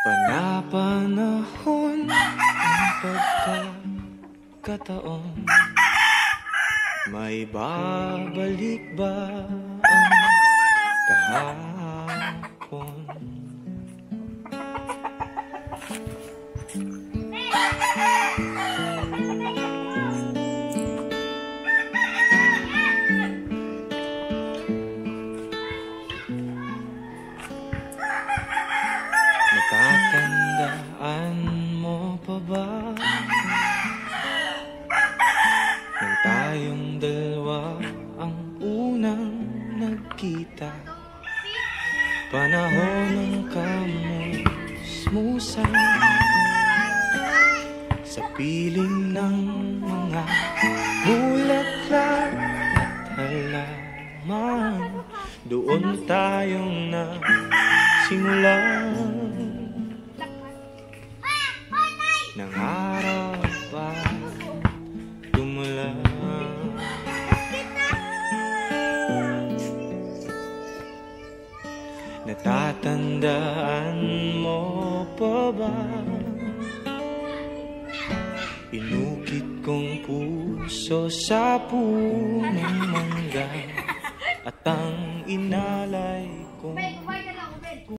Panapanahon ang pagkakataon, may babalik ba ang kahapon? Natatandaan mo pa ba nang tayong dalawa ang unang nagkita? Panahon ng kamusmusan sa piling ng mga bulaklak at halaman. Doon tayong nagsimulan ng araw pa tumulan. Natatandaan mo pa ba inukit kong puso sa punong mangga at ang inalay kong